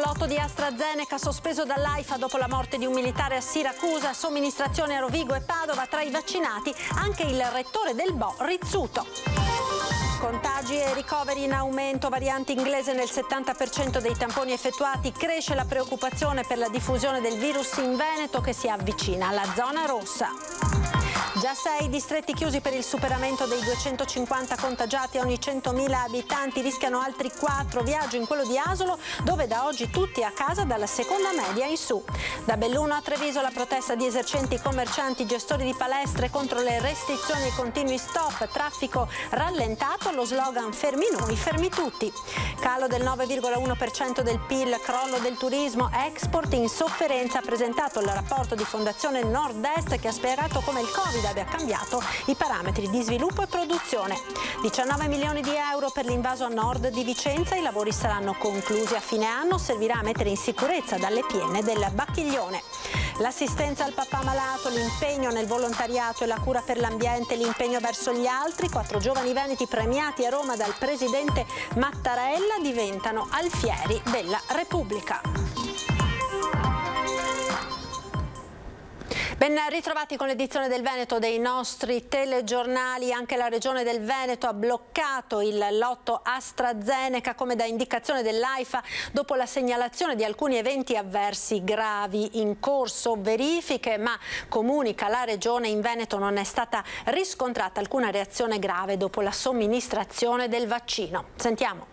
lotto di AstraZeneca sospeso dall'AIFA dopo la morte di un militare a Siracusa, somministrazione a Rovigo e Padova, tra i vaccinati anche il rettore del Bo Rizzuto. Contagi e ricoveri in aumento, variante inglese nel 70% dei tamponi effettuati, cresce la preoccupazione per la diffusione del virus in Veneto che si avvicina alla zona rossa. Già 6 distretti chiusi per il superamento dei 250 contagiati ogni 100.000 abitanti, rischiano altri 4. Viaggio in quello di Asolo, dove da oggi tutti a casa dalla seconda media in su. Da Belluno a Treviso la protesta di esercenti, commercianti, gestori di palestre contro le restrizioni e continui stop, traffico rallentato, lo slogan fermi noi, fermi tutti. Calo del 9,1% del PIL, crollo del turismo, export in sofferenza, ha presentato il rapporto di Fondazione Nord-Est che ha spiegato come il Covid abbia cambiato i parametri di sviluppo e produzione. 19 milioni di euro per l'invaso a nord di Vicenza, i lavori saranno conclusi a fine anno, servirà a mettere in sicurezza dalle piene del Bacchiglione. L'assistenza al papà malato, l'impegno nel volontariato e la cura per l'ambiente, l'impegno verso gli altri, 4 giovani veneti premiati a Roma dal presidente Mattarella diventano alfieri della Repubblica. Ben ritrovati con l'edizione del Veneto dei nostri telegiornali. Anche la Regione del Veneto ha bloccato il lotto AstraZeneca come da indicazione dell'AIFA dopo la segnalazione di alcuni eventi avversi gravi. In corso verifiche, ma comunica la Regione, in Veneto non è stata riscontrata alcuna reazione grave dopo la somministrazione del vaccino. Sentiamo.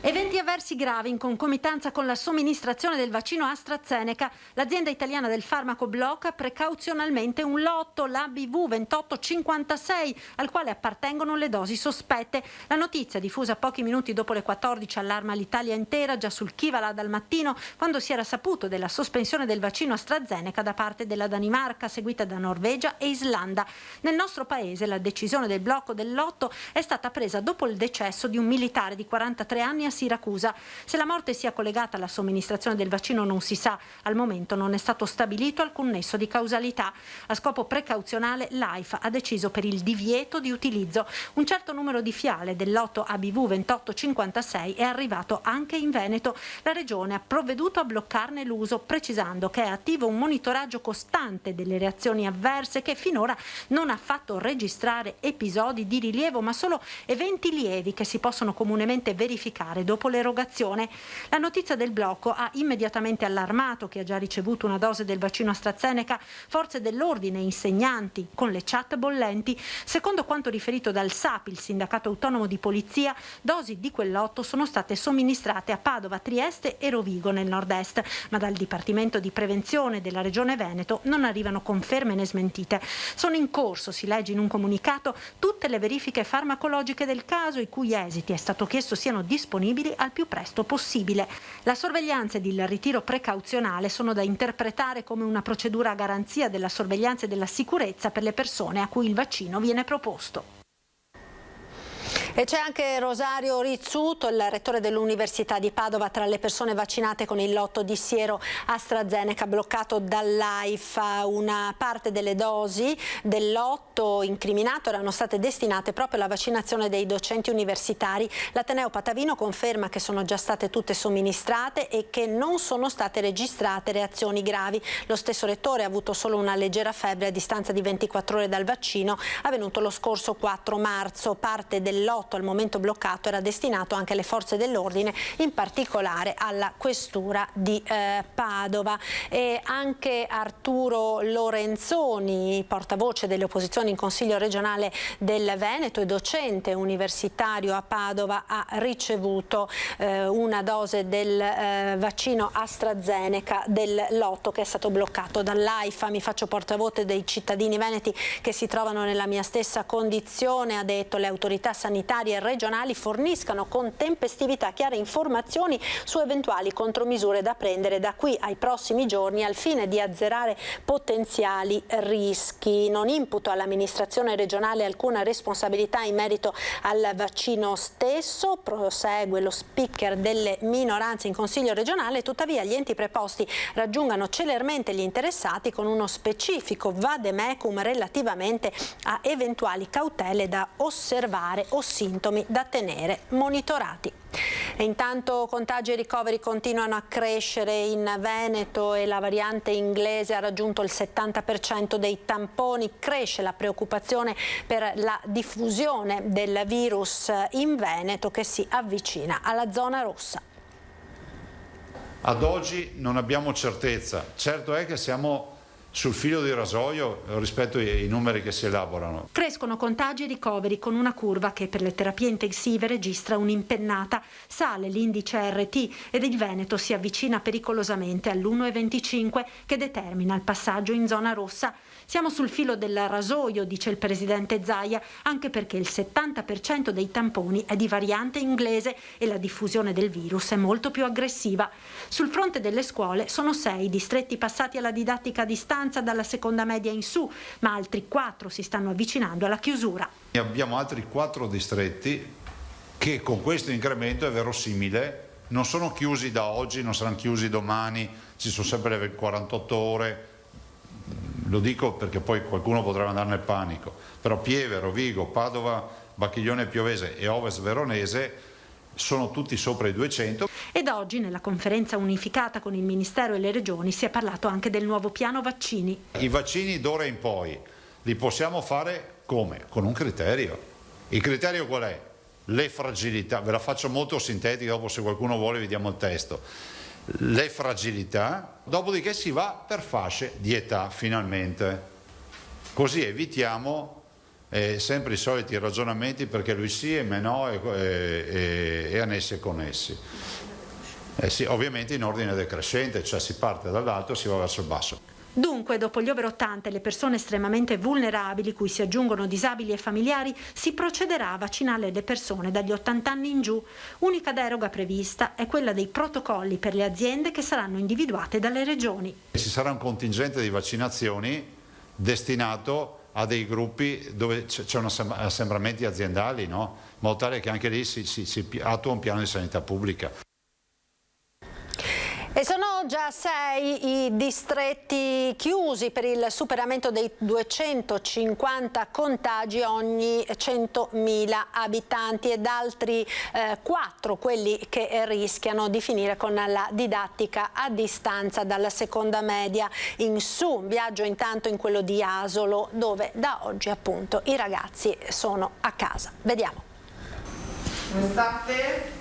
Eventi avversi gravi in concomitanza con la somministrazione del vaccino AstraZeneca. L'azienda italiana del farmaco blocca precauzionalmente un lotto, l'ABV 2856, al quale appartengono le dosi sospette. La notizia, diffusa pochi minuti dopo le 14, allarma l'Italia intera, già sul chi va là dal mattino, quando si era saputo della sospensione del vaccino AstraZeneca da parte della Danimarca, seguita da Norvegia e Islanda. Nel nostro paese la decisione del blocco del lotto è stata presa dopo il decesso di un militare di 43 anni a Siracusa. Se la morte sia collegata alla somministrazione del vaccino non si sa. Al momento non è stato stabilito alcun nesso di causalità. A scopo precauzionale l'AIFA ha deciso per il divieto di utilizzo. Un certo numero di fiale del lotto ABV 2856 è arrivato anche in Veneto. La Regione ha provveduto a bloccarne l'uso, precisando che è attivo un monitoraggio costante delle reazioni avverse che finora non ha fatto registrare episodi di rilievo, ma solo eventi lievi che si possono comunemente verificare dopo l'erogazione. La notizia del blocco ha immediatamente allarmato chi ha già ricevuto una dose del vaccino AstraZeneca, forze dell'ordine e insegnanti, con le chat bollenti. Secondo quanto riferito dal SAPI, il sindacato autonomo di polizia, dosi di quel lotto sono state somministrate a Padova, Trieste e Rovigo nel nord-est, ma dal Dipartimento di Prevenzione della Regione Veneto non arrivano conferme né smentite. Sono in corso, si legge in un comunicato, tutte le verifiche farmacologiche del caso, i cui esiti è stato chiesto siano disponibili al più presto possibile. La sorveglianza ed il ritiro precauzionale sono da interpretare come una procedura a garanzia della sorveglianza e della sicurezza per le persone a cui il vaccino viene proposto. E c'è anche Rosario Rizzuto, il rettore dell'Università di Padova, tra le persone vaccinate con il lotto di siero AstraZeneca bloccato dall'AIFA. Una parte delle dosi del lotto incriminato erano state destinate proprio alla vaccinazione dei docenti universitari. L'Ateneo Patavino conferma che sono già state tutte somministrate e che non sono state registrate reazioni gravi. Lo stesso rettore ha avuto solo una leggera febbre a distanza di 24 ore dal vaccino, avvenuto lo scorso 4 marzo. Parte del lotto al momento bloccato era destinato anche alle forze dell'ordine, in particolare alla questura di Padova. E anche Arturo Lorenzoni, portavoce delle opposizioni in Consiglio regionale del Veneto e docente universitario a Padova, ha ricevuto una dose del vaccino AstraZeneca del lotto che è stato bloccato dall'AIFA. Mi faccio portavoce dei cittadini veneti che si trovano nella mia stessa condizione, ha detto. Le autorità sanitarie regionali forniscano con tempestività chiare informazioni su eventuali contromisure da prendere da qui ai prossimi giorni al fine di azzerare potenziali rischi. Non imputo all'amministrazione regionale alcuna responsabilità in merito al vaccino stesso, prosegue lo speaker delle minoranze in Consiglio regionale, tuttavia gli enti preposti raggiungano celermente gli interessati con uno specifico vademecum relativamente a eventuali cautele da osservare, ossia sintomi da tenere monitorati. E intanto contagi e ricoveri continuano a crescere in Veneto e la variante inglese ha raggiunto il 70% dei tamponi. Cresce la preoccupazione per la diffusione del virus in Veneto che si avvicina alla zona rossa. Ad oggi non abbiamo certezza. Certo è che siamo sul filo di rasoio rispetto ai numeri che si elaborano. Crescono contagi e ricoveri con una curva che per le terapie intensive registra un'impennata. Sale l'indice RT ed il Veneto si avvicina pericolosamente all'1,25 che determina il passaggio in zona rossa. Siamo sul filo del rasoio, dice il presidente Zaia, anche perché il 70% dei tamponi è di variante inglese e la diffusione del virus è molto più aggressiva. Sul fronte delle scuole sono 6 distretti passati alla didattica a distanza dalla seconda media in su, ma altri 4 si stanno avvicinando alla chiusura. Abbiamo altri 4 distretti che con questo incremento è verosimile, non sono chiusi da oggi, non saranno chiusi domani, ci sono sempre le 48 ore. Lo dico perché poi qualcuno potrà andare nel panico, però Pieve, Rovigo, Padova, Bacchiglione Piovese e Ovest Veronese sono tutti sopra i 200. Ed oggi nella conferenza unificata con il Ministero e le Regioni si è parlato anche del nuovo piano vaccini. I vaccini d'ora in poi li possiamo fare come? Con un criterio. Il criterio qual è? Le fragilità, ve la faccio molto sintetica, dopo se qualcuno vuole vi diamo il testo. Le fragilità, dopodiché si va per fasce di età finalmente, così evitiamo sempre i soliti ragionamenti perché lui sì e me no e annessi e connessi. Sì, ovviamente in ordine decrescente, cioè si parte dall'alto e si va verso il basso. Dunque, dopo gli over 80 e le persone estremamente vulnerabili, cui si aggiungono disabili e familiari, si procederà a vaccinare le persone dagli 80 anni in giù. Unica deroga prevista è quella dei protocolli per le aziende che saranno individuate dalle regioni. Ci sarà un contingente di vaccinazioni destinato a dei gruppi dove c'è assembramenti aziendali, no? In modo tale che anche lì si attua un piano di sanità pubblica. E sono già 6 i distretti chiusi per il superamento dei 250 contagi ogni 100.000 abitanti ed altri 4 quelli che rischiano di finire con la didattica a distanza dalla seconda media in su. Un viaggio intanto in quello di Asolo dove da oggi appunto i ragazzi sono a casa. Vediamo. Come state?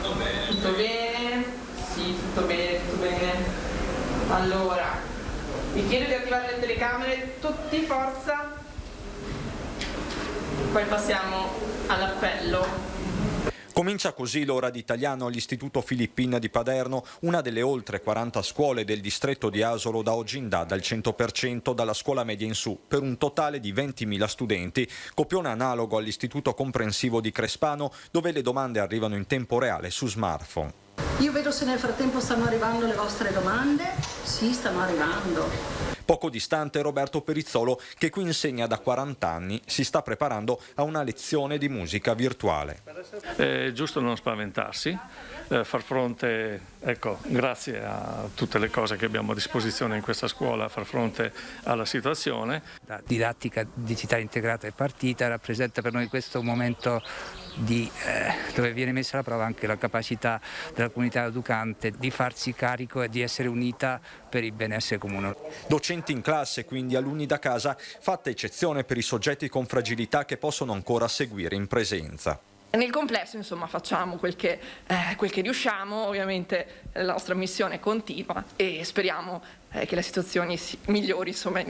Tutto bene. Tutto bene? Sì, tutto bene, tutto bene. Allora, vi chiedo di attivare le telecamere, tutti forza. Poi passiamo all'appello. Comincia così l'ora d'italiano all'Istituto Filippin di Paderno, una delle oltre 40 scuole del distretto di Asolo da oggi in data al 100% dalla scuola media in su, per un totale di 20.000 studenti. Copione analogo all'Istituto Comprensivo di Crespano, dove le domande arrivano in tempo reale su smartphone. Io vedo se nel frattempo stanno arrivando le vostre domande. Sì, stanno arrivando. Poco distante Roberto Perizzolo, che qui insegna da 40 anni, si sta preparando a una lezione di musica virtuale. È giusto non spaventarsi, far fronte, ecco, grazie a tutte le cose che abbiamo a disposizione in questa scuola, far fronte alla situazione. La didattica digitale integrata è partita, rappresenta per noi questo momento dove viene messa alla prova anche la capacità della comunità educante di farsi carico e di essere unita per il benessere comune. Docenti in classe, quindi alunni da casa, fatta eccezione per i soggetti con fragilità che possono ancora seguire in presenza. Nel complesso, insomma, facciamo quel che riusciamo, ovviamente la nostra missione continua e speriamo che la situazione si migliori, insomma.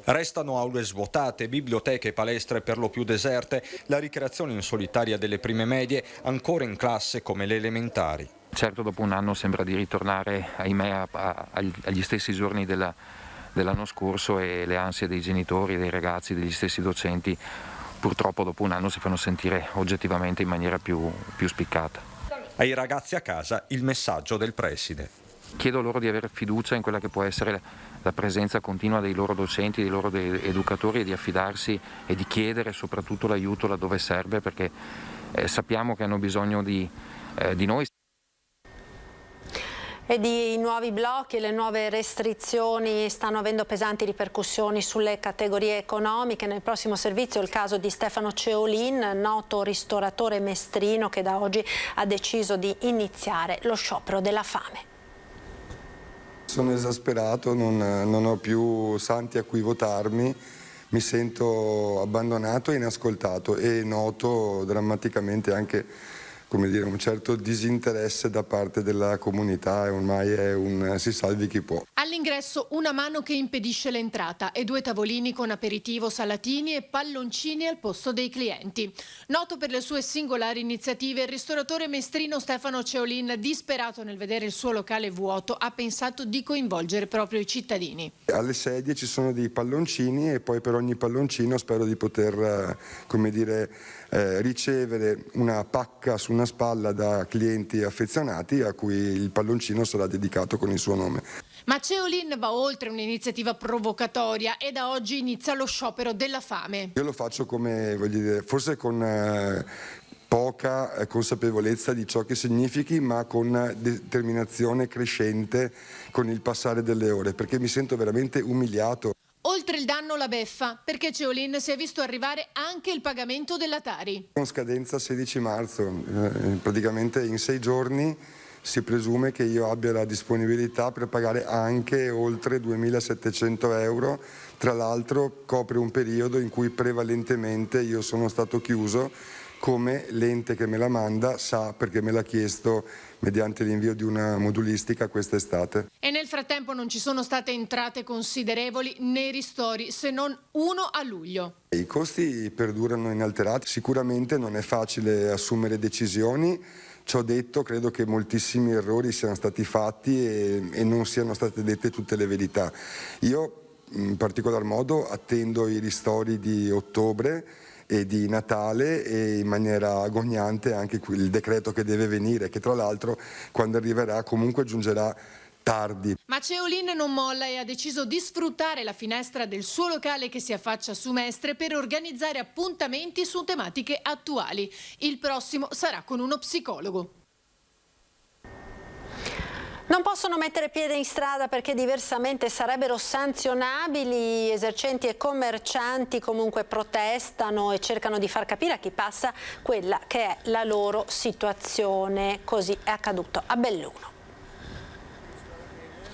Restano aule svuotate, biblioteche e palestre per lo più deserte, la ricreazione in solitaria delle prime medie ancora in classe come le elementari. Certo, dopo un anno sembra di ritornare, ahimè, agli stessi giorni dell'anno scorso e le ansie dei genitori, dei ragazzi, degli stessi docenti purtroppo dopo un anno si fanno sentire oggettivamente in maniera più spiccata. Ai ragazzi a casa il messaggio del preside. Chiedo loro di avere fiducia in quella che può essere la presenza continua dei loro docenti, dei loro educatori e di affidarsi e di chiedere soprattutto l'aiuto laddove serve, perché sappiamo che hanno bisogno di noi. E di nuovi blocchi e le nuove restrizioni stanno avendo pesanti ripercussioni sulle categorie economiche. Nel prossimo servizio il caso di Stefano Ceolin, noto ristoratore mestrino che da oggi ha deciso di iniziare lo sciopero della fame. Sono esasperato, non ho più santi a cui votarmi, mi sento abbandonato e inascoltato e noto drammaticamente anche, come dire, un certo disinteresse da parte della comunità e ormai è un si salvi chi può. All'ingresso una mano che impedisce l'entrata e 2 tavolini con aperitivo, salatini e palloncini al posto dei clienti. Noto per le sue singolari iniziative, il ristoratore mestrino Stefano Ceolin, disperato nel vedere il suo locale vuoto, ha pensato di coinvolgere proprio i cittadini. Alle sedie ci sono dei palloncini e poi per ogni palloncino spero di poter, come dire, ricevere una pacca su una spalla da clienti affezionati a cui il palloncino sarà dedicato con il suo nome. Ma Ceolin va oltre un'iniziativa provocatoria e da oggi inizia lo sciopero della fame. Io lo faccio come, voglio dire, forse con poca consapevolezza di ciò che significhi, ma con determinazione crescente con il passare delle ore, perché mi sento veramente umiliato. Oltre il danno la beffa, perché Ceolin si è visto arrivare anche il pagamento della Tari. Con scadenza 16 marzo, praticamente in 6 giorni si presume che io abbia la disponibilità per pagare anche oltre 2.700 euro. Tra l'altro copre un periodo in cui prevalentemente io sono stato chiuso, come l'ente che me la manda sa perché me l'ha chiesto mediante l'invio di una modulistica quest'estate. E nel frattempo non ci sono state entrate considerevoli nei ristori, se non uno a luglio. I costi perdurano inalterati, sicuramente non è facile assumere decisioni. Ciò detto, credo che moltissimi errori siano stati fatti e non siano state dette tutte le verità. Io in particolar modo attendo i ristori di ottobre e di Natale e in maniera agognante anche il decreto che deve venire, che tra l'altro quando arriverà comunque giungerà tardi. Ma Ceolin non molla e ha deciso di sfruttare la finestra del suo locale che si affaccia su Mestre per organizzare appuntamenti su tematiche attuali. Il prossimo sarà con uno psicologo. Non possono mettere piede in strada perché diversamente sarebbero sanzionabili. Esercenti e commercianti comunque protestano e cercano di far capire a chi passa quella che è la loro situazione. Così è accaduto a Belluno.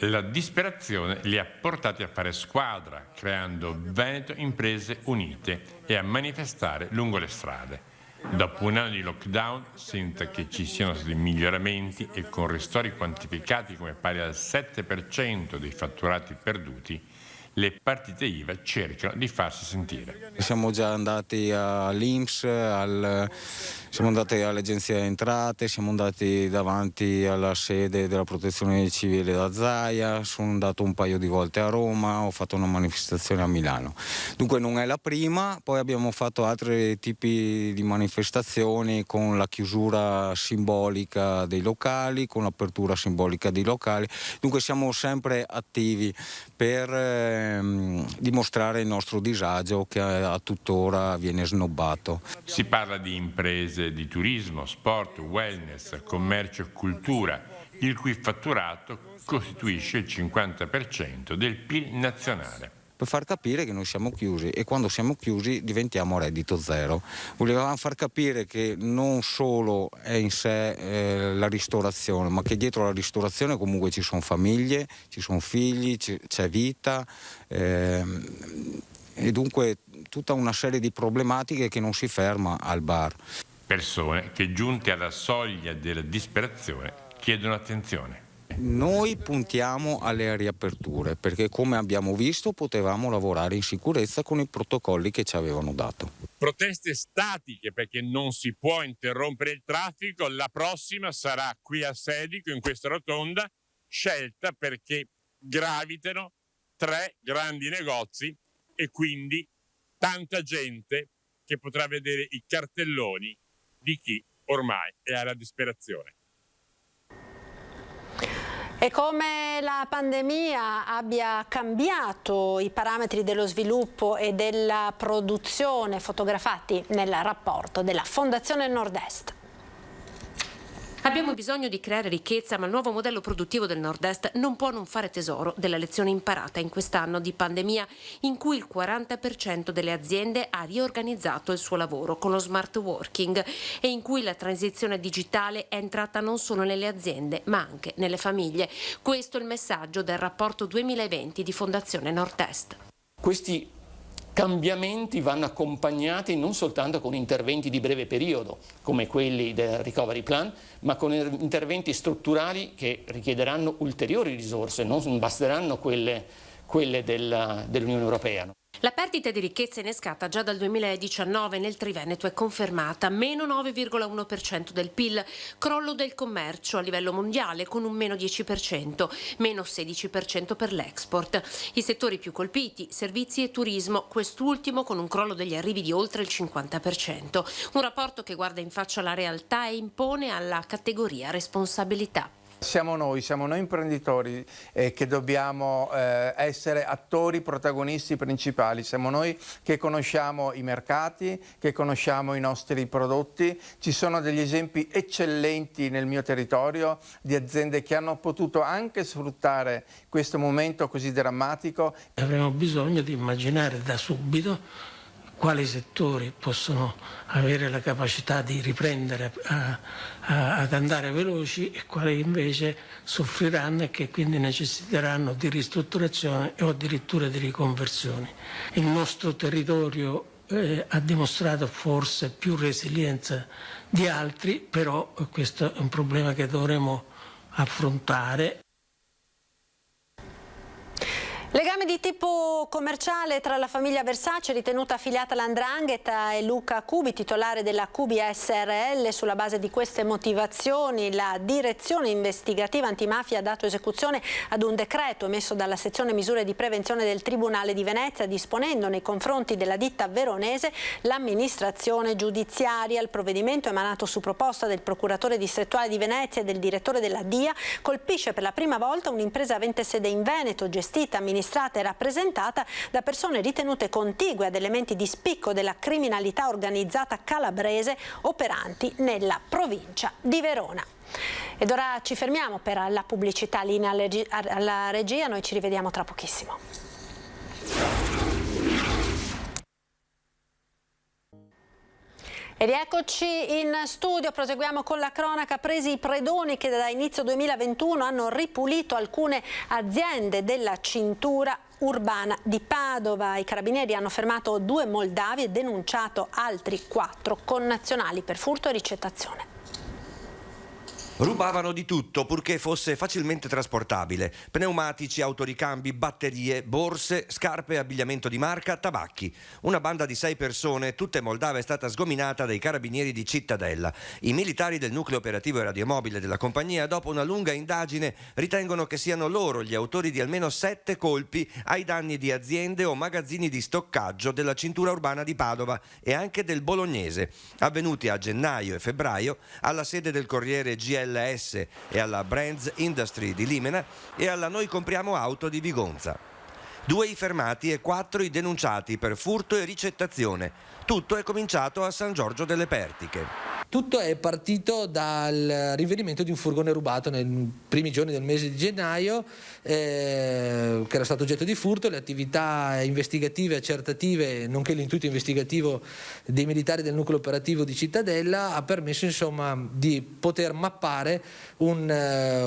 La disperazione li ha portati a fare squadra, creando Veneto Imprese Unite e a manifestare lungo le strade. Dopo un anno di lockdown, senza che ci siano stati miglioramenti e con ristori quantificati come pari al 7% dei fatturati perduti, le partite IVA cercano di farsi sentire. Siamo già andati all'INPS, siamo andati all'Agenzia delle Entrate, siamo andati davanti alla sede della Protezione Civile da Zaia, sono andato un paio di volte a Roma, ho fatto una manifestazione a Milano. Dunque non è la prima, poi abbiamo fatto altri tipi di manifestazioni con la chiusura simbolica dei locali, con l'apertura simbolica dei locali. Dunque siamo sempre attivi per dimostrare il nostro disagio che a tuttora viene snobbato. Si parla di imprese di turismo, sport, wellness, commercio e cultura, il cui fatturato costituisce il 50% del PIL nazionale. Per far capire che noi siamo chiusi e quando siamo chiusi diventiamo reddito zero. Volevamo far capire che non solo è in sé la ristorazione, ma che dietro la ristorazione comunque ci sono famiglie, ci sono figli, c'è vita e dunque tutta una serie di problematiche che non si ferma al bar. Persone che giunte alla soglia della disperazione chiedono attenzione. Noi puntiamo alle riaperture perché, come abbiamo visto, potevamo lavorare in sicurezza con i protocolli che ci avevano dato. Proteste statiche perché non si può interrompere il traffico, la prossima sarà qui a Sedico, in questa rotonda, scelta perché gravitano 3 grandi negozi e quindi tanta gente che potrà vedere i cartelloni di chi ormai è alla disperazione. E come la pandemia abbia cambiato i parametri dello sviluppo e della produzione fotografati nel rapporto della Fondazione Nord-Est. Abbiamo bisogno di creare ricchezza, ma il nuovo modello produttivo del Nord-Est non può non fare tesoro della lezione imparata in quest'anno di pandemia, in cui il 40% delle aziende ha riorganizzato il suo lavoro con lo smart working e in cui la transizione digitale è entrata non solo nelle aziende, ma anche nelle famiglie. Questo è il messaggio del rapporto 2020 di Fondazione Nord-Est. Questi cambiamenti vanno accompagnati non soltanto con interventi di breve periodo, come quelli del Recovery Plan, ma con interventi strutturali che richiederanno ulteriori risorse, non basteranno quelle dell'Unione Europea. La perdita di ricchezza innescata già dal 2019 nel Triveneto è confermata, meno 9,1% del PIL, crollo del commercio a livello mondiale con un meno 10%, meno 16% per l'export. I settori più colpiti, servizi e turismo, quest'ultimo con un crollo degli arrivi di oltre il 50%. Un rapporto che guarda in faccia la realtà e impone alla categoria responsabilità. Siamo noi imprenditori che dobbiamo essere attori protagonisti principali, siamo noi che conosciamo i mercati, che conosciamo i nostri prodotti. Ci sono degli esempi eccellenti nel mio territorio di aziende che hanno potuto anche sfruttare questo momento così drammatico. Avremo bisogno di immaginare da subito quali settori possono avere la capacità di riprendere ad andare veloci e quali invece soffriranno e che quindi necessiteranno di ristrutturazione o addirittura di riconversioni. Il nostro territorio ha dimostrato forse più resilienza di altri, però questo è un problema che dovremo affrontare. Legame di tipo commerciale tra la famiglia Versace, ritenuta affiliata all''Ndrangheta, e Luca Cubi, titolare della Cubi SRL. Sulla base di queste motivazioni la direzione investigativa antimafia ha dato esecuzione ad un decreto emesso dalla sezione misure di prevenzione del Tribunale di Venezia, disponendo nei confronti della ditta veronese l'amministrazione giudiziaria. Il provvedimento, emanato su proposta del procuratore distrettuale di Venezia e del direttore della DIA, colpisce per la prima volta un'impresa avente sede in Veneto, gestita, amministrata e rappresentata da persone ritenute contigue ad elementi di spicco della criminalità organizzata calabrese operanti nella provincia di Verona. Ed ora ci fermiamo per la pubblicità. Linea alla regia, noi ci rivediamo tra pochissimo. E rieccoci in studio, proseguiamo con la cronaca. Presi i predoni che da inizio 2021 hanno ripulito alcune aziende della cintura urbana di Padova. I carabinieri hanno fermato 2 moldavi e denunciato altri 4 connazionali per furto e ricettazione. Rubavano di tutto purché fosse facilmente trasportabile: pneumatici, autoricambi, batterie, borse, scarpe, abbigliamento di marca, tabacchi. Una banda di 6 persone, tutte moldave, è stata sgominata dai carabinieri di Cittadella. I militari del nucleo operativo e radiomobile della compagnia, dopo una lunga indagine, ritengono che siano loro gli autori di almeno 7 colpi ai danni di aziende o magazzini di stoccaggio della cintura urbana di Padova e anche del Bolognese, avvenuti a gennaio e febbraio alla sede del Corriere GLS e alla Brands Industry di Limena e alla Noi Compriamo Auto di Vigonza. 2 i fermati e 4 i denunciati per furto e ricettazione. Tutto è cominciato a San Giorgio delle Pertiche. Tutto è partito dal rinvenimento di un furgone rubato nei primi giorni del mese di gennaio, che era stato oggetto di furto. Le attività investigative accertative, nonché l'intuito investigativo dei militari del nucleo operativo di Cittadella, ha permesso di poter mappare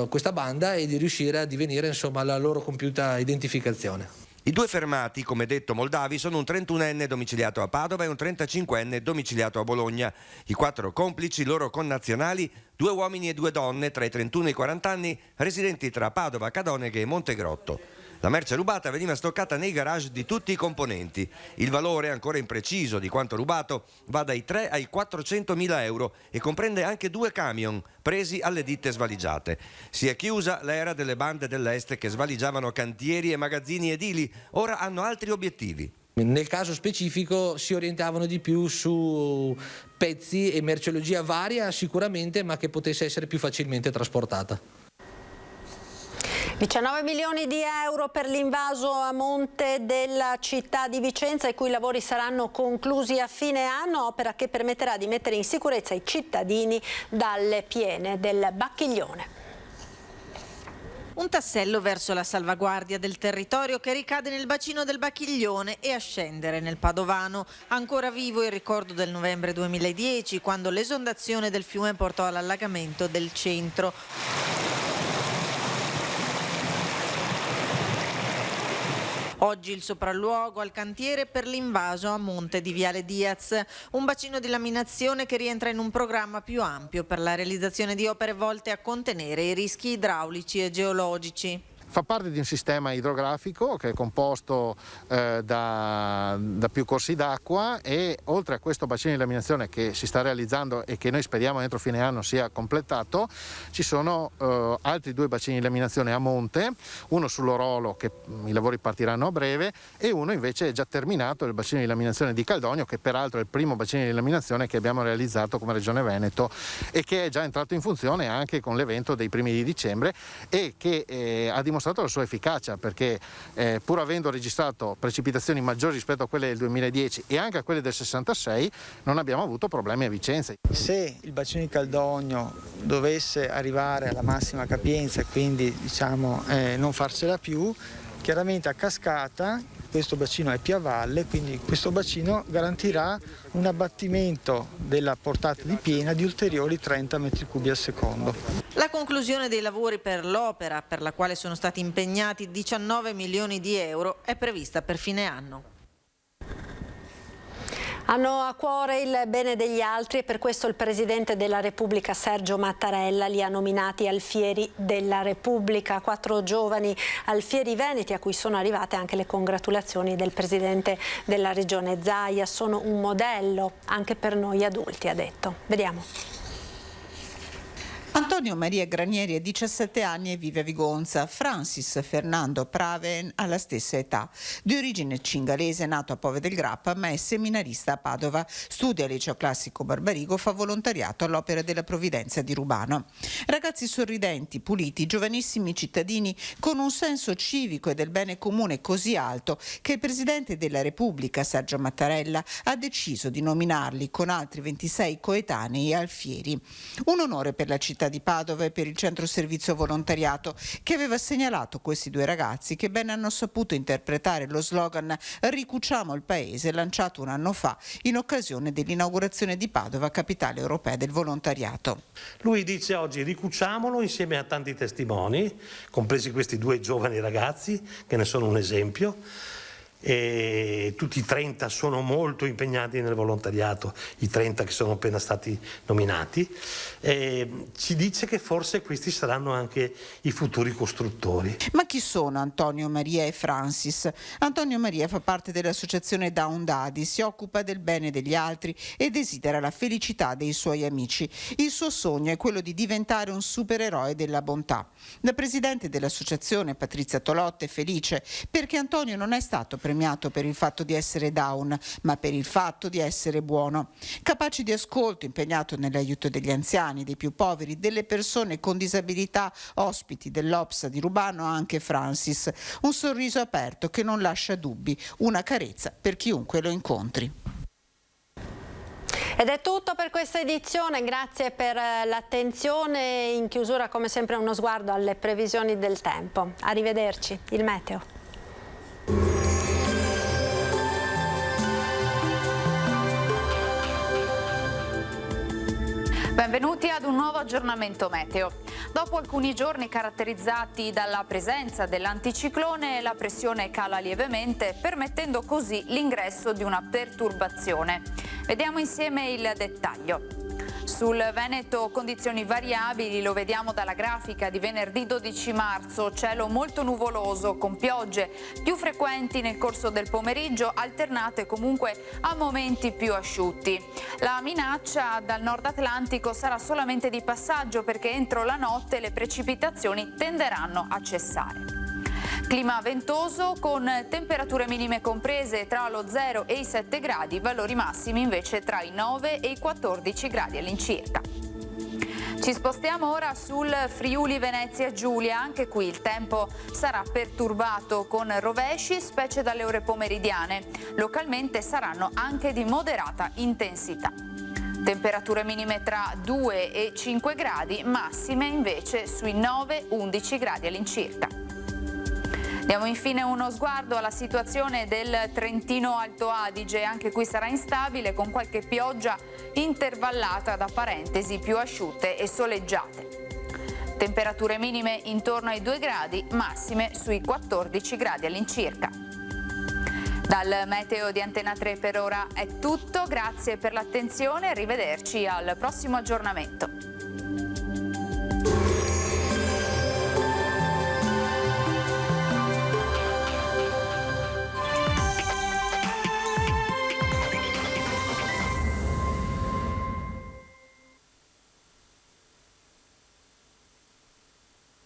questa banda e di riuscire a divenire alla loro compiuta identificazione. I 2 fermati, come detto moldavi, sono un 31enne domiciliato a Padova e un 35enne domiciliato a Bologna. I 4 complici, loro connazionali, 2 uomini e 2 donne tra i 31 e i 40 anni, residenti tra Padova, Cadoneghe e Montegrotto. La merce rubata veniva stoccata nei garage di tutti i componenti. Il valore, ancora impreciso, di quanto rubato va dai 3 ai 400.000 euro e comprende anche 2 camion presi alle ditte svaligiate. Si è chiusa l'era delle bande dell'Est che svaligiavano cantieri e magazzini edili. Ora hanno altri obiettivi. Nel caso specifico si orientavano di più su pezzi e merceologia varia sicuramente, ma che potesse essere più facilmente trasportata. 19 milioni di euro per l'invaso a monte della città di Vicenza, i cui lavori saranno conclusi a fine anno, opera che permetterà di mettere in sicurezza i cittadini dalle piene del Bacchiglione. Un tassello verso la salvaguardia del territorio che ricade nel bacino del Bacchiglione e a scendere nel Padovano. Ancora vivo il ricordo del novembre 2010, quando l'esondazione del fiume portò all'allagamento del centro. Oggi il sopralluogo al cantiere per l'invaso a monte di Viale Diaz, un bacino di laminazione che rientra in un programma più ampio per la realizzazione di opere volte a contenere i rischi idraulici e geologici. Fa parte di un sistema idrografico che è composto da più corsi d'acqua, e oltre a questo bacino di laminazione che si sta realizzando e che noi speriamo entro fine anno sia completato, ci sono altri 2 bacini di laminazione a monte, uno sull'Orolo che i lavori partiranno a breve e uno invece è già terminato, il bacino di laminazione di Caldogno, che peraltro è il primo bacino di laminazione che abbiamo realizzato come Regione Veneto e che è già entrato in funzione anche con l'evento dei primi di dicembre e che ha dimostrato la sua efficacia, perché pur avendo registrato precipitazioni maggiori rispetto a quelle del 2010 e anche a quelle del 66, non abbiamo avuto problemi a Vicenza. Se il bacino di Caldogno dovesse arrivare alla massima capienza e quindi non farcela più, chiaramente a cascata questo bacino è più a valle, quindi questo bacino garantirà un abbattimento della portata di piena di ulteriori 30 metri cubi al secondo. La conclusione dei lavori per l'opera, per la quale sono stati impegnati 19 milioni di euro, è prevista per fine anno. Hanno a cuore il bene degli altri e per questo il Presidente della Repubblica Sergio Mattarella li ha nominati alfieri della Repubblica, 4 giovani alfieri veneti a cui sono arrivate anche le congratulazioni del Presidente della Regione Zaia. Sono un modello anche per noi adulti, ha detto. Vediamo. Antonio Maria Granieri ha 17 anni e vive a Vigonza. Francis Fernando Praven ha la stessa età. Di origine cingalese, nato a Pove del Grappa, ma è seminarista a Padova. Studia al liceo classico Barbarigo, fa volontariato all'Opera della Provvidenza di Rubano. Ragazzi sorridenti, puliti, giovanissimi cittadini con un senso civico e del bene comune così alto che il Presidente della Repubblica, Sergio Mattarella, ha deciso di nominarli con altri 26 coetanei alfieri. Un onore per la città di Padova e per il centro servizio volontariato che aveva segnalato questi 2 ragazzi che ben hanno saputo interpretare lo slogan "Ricuciamo il paese", lanciato un anno fa in occasione dell'inaugurazione di Padova, capitale europea del volontariato. Lui dice oggi ricuciamolo insieme a tanti testimoni, compresi questi 2 giovani ragazzi che ne sono un esempio. E tutti i 30 sono molto impegnati nel volontariato, i 30 che sono appena stati nominati, e ci dice che forse questi saranno anche i futuri costruttori. Ma chi sono Antonio Maria e Francis? Antonio Maria fa parte dell'associazione Down Daddy, si occupa del bene degli altri e desidera la felicità dei suoi amici. Il suo sogno è quello di diventare un supereroe della bontà. La presidente dell'associazione, Patrizia Tolotte, è felice perché Antonio non è stato premiato per il fatto di essere down, ma per il fatto di essere buono. Capace di ascolto, impegnato nell'aiuto degli anziani, dei più poveri, delle persone con disabilità, ospiti dell'Opsa di Rubano, anche Francis. Un sorriso aperto che non lascia dubbi, una carezza per chiunque lo incontri. Ed è tutto per questa edizione, grazie per l'attenzione. In chiusura come sempre uno sguardo alle previsioni del tempo. Arrivederci, il meteo. Benvenuti ad un nuovo aggiornamento meteo. Dopo alcuni giorni caratterizzati dalla presenza dell'anticiclone, la pressione cala lievemente, permettendo così l'ingresso di una perturbazione. Vediamo insieme il dettaglio. Sul Veneto condizioni variabili, lo vediamo dalla grafica di venerdì 12 marzo, cielo molto nuvoloso con piogge più frequenti nel corso del pomeriggio, alternate comunque a momenti più asciutti. La minaccia dal nord Atlantico sarà solamente di passaggio perché entro la notte le precipitazioni tenderanno a cessare. Clima ventoso con temperature minime comprese tra lo 0 e i 7 gradi, valori massimi invece tra i 9 e i 14 gradi all'incirca. Ci spostiamo ora sul Friuli Venezia Giulia, anche qui il tempo sarà perturbato con rovesci, specie dalle ore pomeridiane. Localmente saranno anche di moderata intensità. Temperature minime tra 2 e 5 gradi, massime invece sui 9-11 gradi all'incirca. Diamo infine uno sguardo alla situazione del Trentino Alto Adige, anche qui sarà instabile con qualche pioggia intervallata da parentesi più asciutte e soleggiate. Temperature minime intorno ai 2 gradi, massime sui 14 gradi all'incirca. Dal meteo di Antena 3 per ora è tutto, grazie per l'attenzione, arrivederci al prossimo aggiornamento.